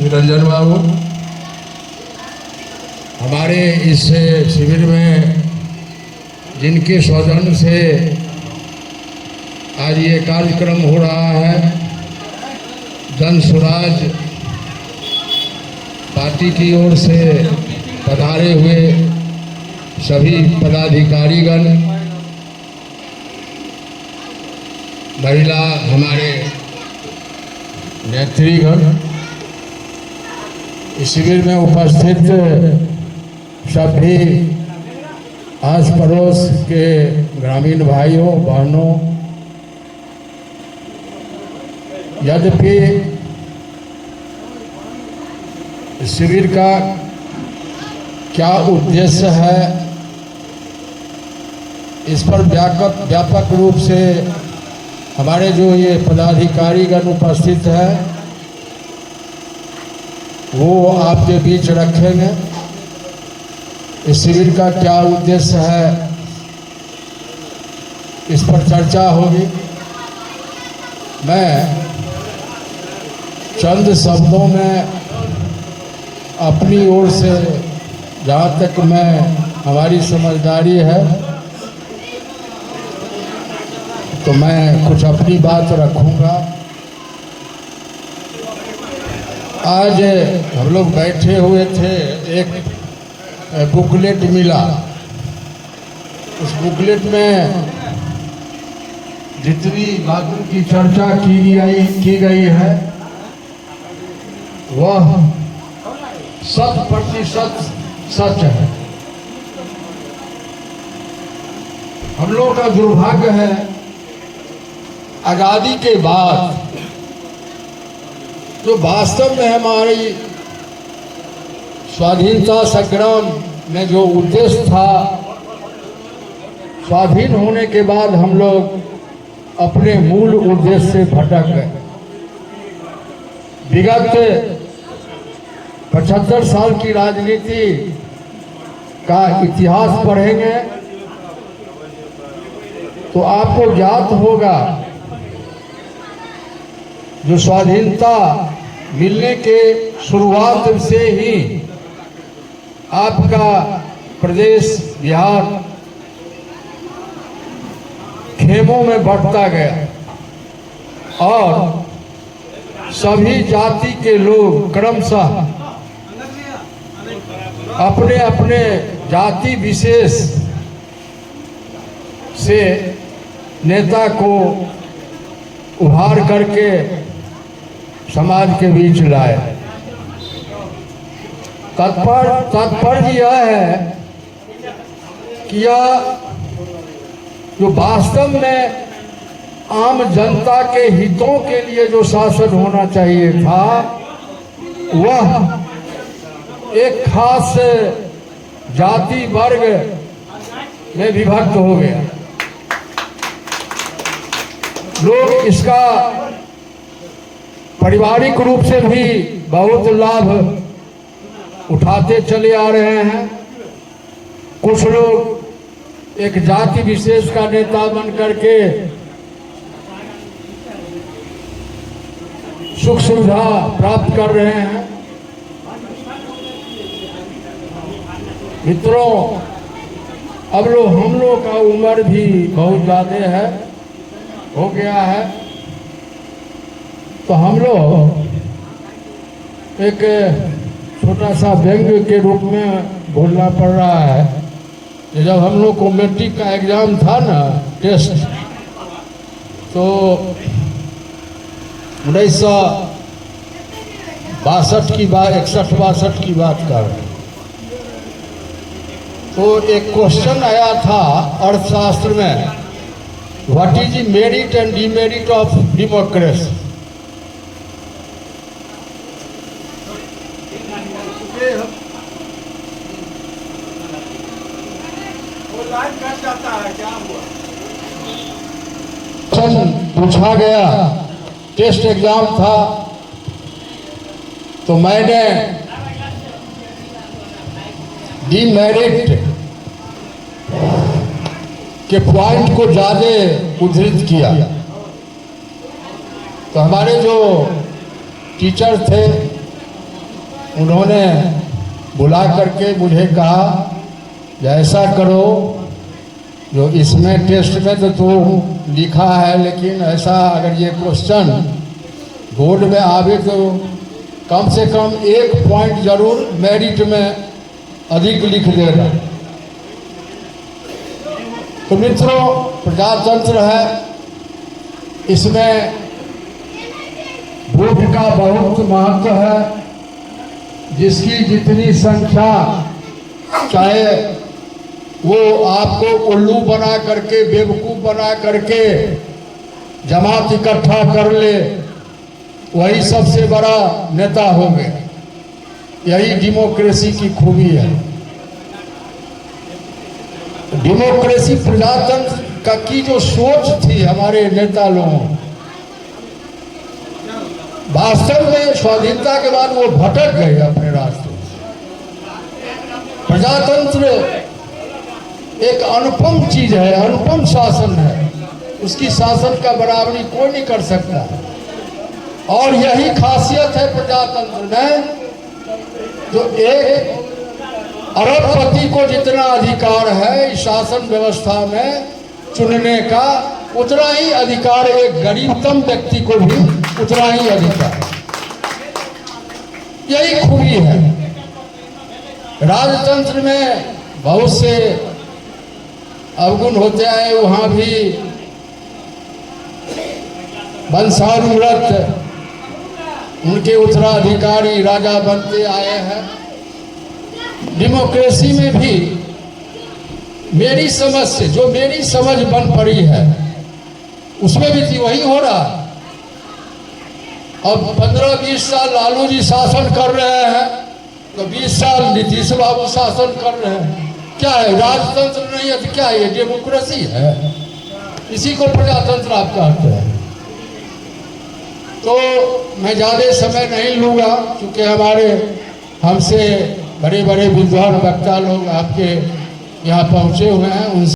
निरंजन बाबू, हमारे इस शिविर में जिनके सौजन्य से आज ये कार्यक्रम हो रहा है, जन स्वराज पार्टी की ओर से पधारे हुए सभी पदाधिकारीगण, महिला हमारे नेत्रीगण, इस शिविर में उपस्थित सभी आस पड़ोस के ग्रामीण भाइयों बहनों, यद्यपि शिविर का क्या उद्देश्य है, इस पर व्यापक रूप से हमारे जो ये पदाधिकारीगण उपस्थित है वो आपके बीच रखेंगे। इस शिविर का क्या उद्देश्य है, इस पर चर्चा होगी। मैं चंद शब्दों में अपनी ओर से, जहाँ तक हमारी समझदारी है, तो मैं कुछ अपनी बात रखूँगा। आज हम लोग बैठे हुए थे, एक बुकलेट मिला। उस बुकलेट में जितनी बातों की चर्चा की गई है वह 100% सच है। हम लोगों का दुर्भाग्य है, आज़ादी के बाद जो वास्तव में हमारी स्वाधीनता संग्राम में जो उद्देश्य था, स्वाधीन होने के बाद हम लोग अपने मूल उद्देश्य से भटक गए। विगत 75 साल की राजनीति का इतिहास पढ़ेंगे तो आपको ज्ञात होगा, जो स्वाधीनता मिलने के शुरुआत से ही आपका प्रदेश बिहार खेमों में बढ़ता गया और सभी जाति के लोग क्रमशः अपने अपने जाति विशेष से नेता को उभार करके समाज के बीच लाए। तात्पर्य यह है कि यह जो वास्तव में आम जनता के हितों के लिए जो शासन होना चाहिए था, वह एक खास जाति वर्ग में विभक्त हो गया। लोग इसका पारिवारिक रूप से भी बहुत लाभ उठाते चले आ रहे हैं। कुछ लोग एक जाति विशेष का नेता बन करके सुख सुविधा प्राप्त कर रहे हैं। मित्रों, अब हम लोग का उम्र भी बहुत ज़्यादा है, हो गया है, तो हम लोग एक छोटा सा व्यंग के रूप में बोलना पड़ रहा है कि जब हम लोग को मैट्रिक का एग्ज़ाम था ना, टेस्ट, तो 1962 की बात, 61-62 की बात कर रहे हैं। तो एक क्वेश्चन आया था अर्थशास्त्र में, what is the merit and demerit of democracy. पूछा गया, टेस्ट एग्जाम था, तो मैंने डिमेरिट के पॉइंट को ज़्यादा उद्धृत किया। तो हमारे जो टीचर थे उन्होंने बुला करके मुझे कहा ऐसा करो, जो इसमें टेस्ट में तो लिखा है, लेकिन ऐसा अगर ये क्वेश्चन बोर्ड में आवे तो कम से कम 1 पॉइंट जरूर मेरिट में अधिक लिख देगा। तो मित्रों, प्रजातंत्र है, इसमें वोट का बहुत महत्व है। जिसकी जितनी संख्या, चाहे वो आपको उल्लू बना करके, बेवकूफ बना करके जमात इकट्ठा कर ले, वही सबसे बड़ा नेता हो गया। यही डेमोक्रेसी की खूबी है। डेमोक्रेसी, प्रजातंत्र का की जो सोच थी हमारे नेता लोगों, वास्तव में स्वाधीनता के बाद वो भटक गए अपने रास्ते। प्रजातंत्र एक अनुपम चीज है, अनुपम शासन है, उसकी शासन का बराबरी कोई नहीं कर सकता। और यही खासियत है प्रजातंत्र में, जो एक अरबपति को जितना अधिकार है इस शासन व्यवस्था में चुनने का, उतना ही अधिकार एक गरीबतम व्यक्ति को भी उतना ही अधिकार। यही खूबी है। राजतंत्र में बहुत से अवगुण होते आए, वहां भी वंशानुव्रत उनके उत्तराधिकारी राजा बनते आए हैं। डेमोक्रेसी में भी मेरी समझ से, जो मेरी समझ बन पड़ी है, उसमें भी वही हो रहा। अब 15-20 साल लालू जी शासन कर रहे हैं, तो 20 साल नीतीश बाबू शासन कर रहे हैं। क्या है, राजतंत्र नहीं है तो क्या है, ये डेमोक्रेसी है। इसी को प्रजातंत्र आप कहते हैं। तो मैं ज़्यादा समय नहीं लूँगा, क्योंकि हमारे हमसे बड़े बड़े विद्वान वक्ता लोग आपके यहाँ पहुँचे हुए हैं। उनसे